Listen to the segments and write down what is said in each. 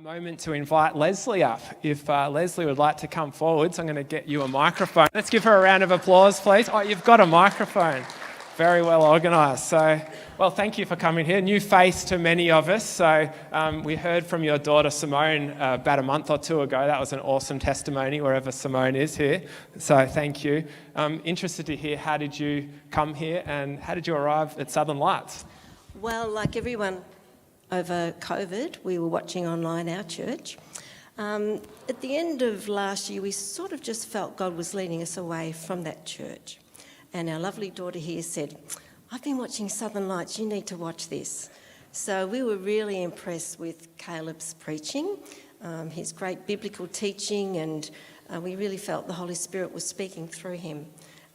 Moment to invite Lesley up. If Lesley would like to come forward, so I'm going to get you a microphone. Let's give her a round of applause, please. Oh, you've got a microphone. Very well organised. So, well, thank you for coming here. New face to many of us. So we heard from your daughter Simone about a month or two ago. That was an awesome testimony, wherever Simone is here. So thank you. Interested to hear, how did you come here and how did you arrive at Southern Lights? Well, like everyone over COVID, we were watching online our church. At the end of last year, we sort of just felt God was leading us away from that church. And our lovely daughter here said, I've been watching Southern Lights, you need to watch this. So we were really impressed with Caleb's preaching, his great biblical teaching, and we really felt the Holy Spirit was speaking through him.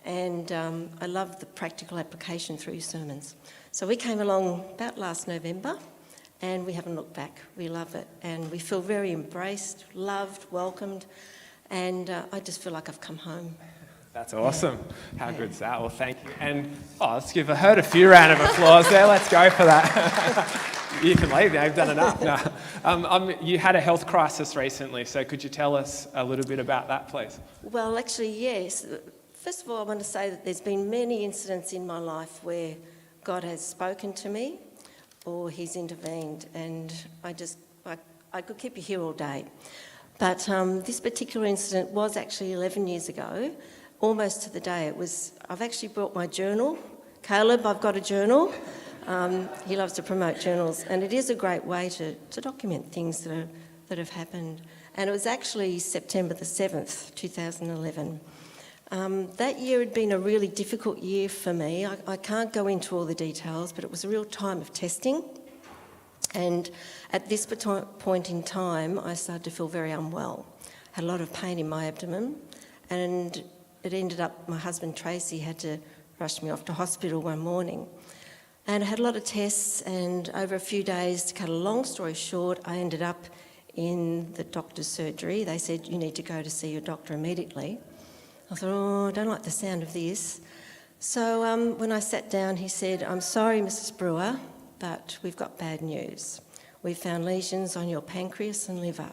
And I loved the practical application through his sermons. So we came along about last November, and we haven't looked back. We love it, and we feel very embraced, loved, welcomed, and I just feel like I've come home. That's awesome. How good's that? Well, thank you. And let's give her a few round of applause there. Let's go for that. You can leave now, you've done enough. No. You had a health crisis recently, so could you tell us a little bit about that, please? Well, actually, yes. First of all, I want to say that there's been many incidents in my life where God has spoken to me or he's intervened, and I could keep you here all day. But this particular incident was actually 11 years ago, almost to the day. I've actually brought my journal. Caleb, I've got a journal. He loves to promote journals, and it is a great way to document things that have happened. And it was actually September the 7th, 2011. That year had been a really difficult year for me. I can't go into all the details, but it was a real time of testing. And at this point in time, I started to feel very unwell. Had a lot of pain in my abdomen, and it ended up my husband Tracy had to rush me off to hospital one morning. And I had a lot of tests, and over a few days, to cut a long story short, I ended up in the doctor's surgery. They said, you need to go to see your doctor immediately. I thought, I don't like the sound of this. So when I sat down, he said, I'm sorry, Mrs. Brewer, but we've got bad news. We've found lesions on your pancreas and liver.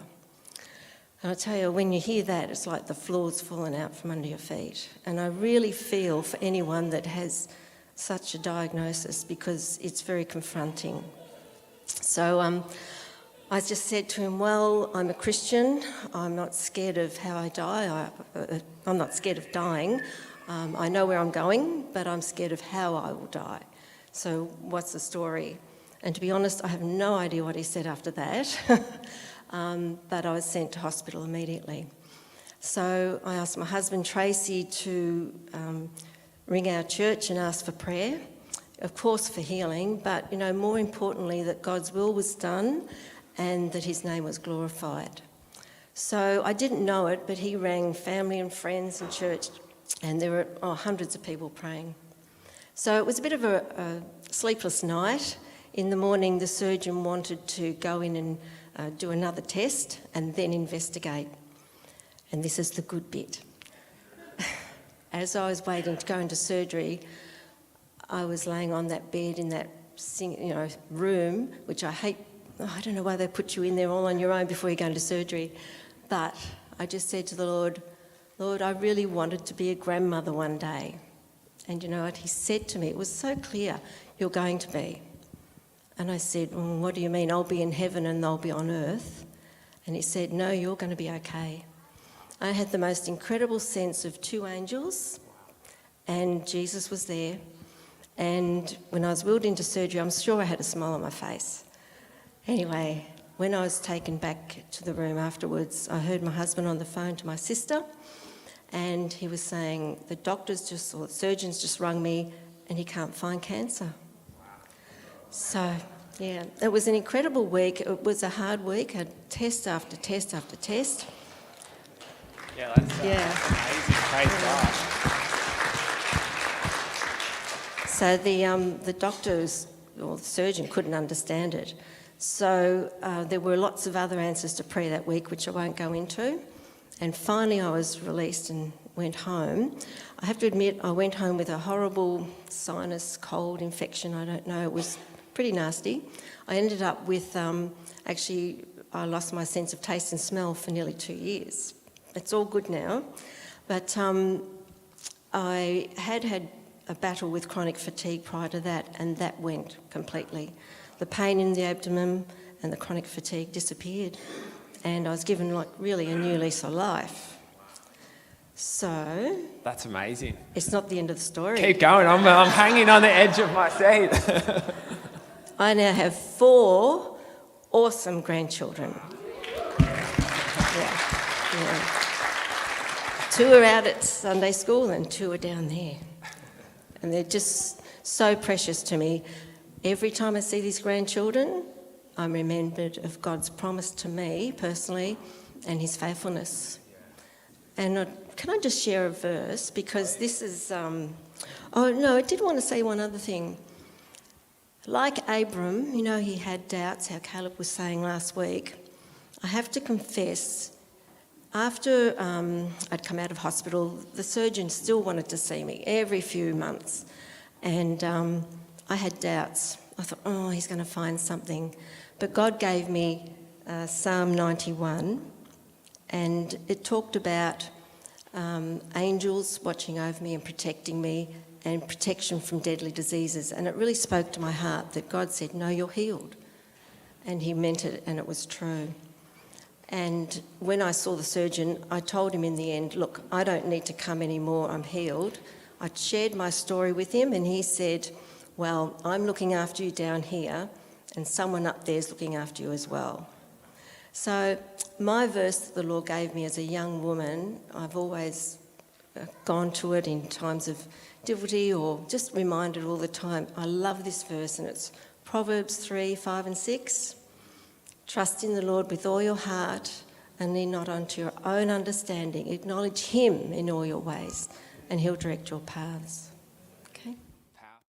And I tell you, when you hear that, it's like the floor's fallen out from under your feet. And I really feel for anyone that has such a diagnosis, because it's very confronting. So I just said to him, well, I'm a Christian. I'm not scared of how I die. I'm not scared of dying. I know where I'm going, but I'm scared of how I will die. So what's the story? And to be honest, I have no idea what he said after that. But I was sent to hospital immediately. So I asked my husband Tracy to ring our church and ask for prayer, of course for healing, but more importantly that God's will was done and that his name was glorified. So I didn't know it, but he rang family and friends and church, and there were hundreds of people praying. So it was a bit of a sleepless night. In the morning, the surgeon wanted to go in and do another test and then investigate. And this is the good bit. As I was waiting to go into surgery, I was laying on that bed in that room, which I hate. I don't know why they put you in there all on your own before you go into surgery. But I just said to the Lord, Lord, I really wanted to be a grandmother one day. And you know what? He said to me, it was so clear, you're going to be. And I said, well, what do you mean? I'll be in heaven and they'll be on earth? And he said, no, you're going to be okay. I had the most incredible sense of two angels, and Jesus was there. And when I was wheeled into surgery, I'm sure I had a smile on my face. Anyway, when I was taken back to the room afterwards, I heard my husband on the phone to my sister, and he was saying, the surgeons just rung me and he can't find cancer. So, yeah, it was an incredible week. It was a hard week. I had test after test after test. Yeah, that's amazing. Praise God. So the doctors, or the surgeon, couldn't understand it. So there were lots of other answers to prayer that week, which I won't go into. And finally I was released and went home. I have to admit, I went home with a horrible sinus cold infection. I don't know, it was pretty nasty. I ended up with actually I lost my sense of taste and smell for nearly 2 years. It's all good now. But I had a battle with chronic fatigue prior to that, and that went completely. The pain in the abdomen and the chronic fatigue disappeared, and I was given like really a new lease of life. So That's amazing. it's not the end of the story. Keep going. I'm hanging on the edge of my seat. I now have 4 awesome grandchildren. Yeah. 2 are out at Sunday school and 2 are down there. And they're just so precious to me. Every time I see these grandchildren, I'm remembered of God's promise to me personally and his faithfulness. And can I just share a verse? Because this is... I did want to say one other thing. Like Abram, he had doubts, how Caleb was saying last week. I have to confess, after I'd come out of hospital, the surgeon still wanted to see me every few months. And I had doubts. I thought, he's going to find something. But God gave me Psalm 91, and it talked about angels watching over me and protecting me, and protection from deadly diseases. And it really spoke to my heart that God said, no, you're healed. And he meant it, and it was true. And when I saw the surgeon, I told him in the end, look, I don't need to come anymore, I'm healed. I shared my story with him, and he said, well, I'm looking after you down here, and someone up there is looking after you as well. So my verse that the Lord gave me as a young woman, I've always gone to it in times of difficulty or just reminded all the time. I love this verse, and it's Proverbs 3, 5 and 6. Trust in the Lord with all your heart and lean not unto your own understanding. Acknowledge him in all your ways and he'll direct your paths.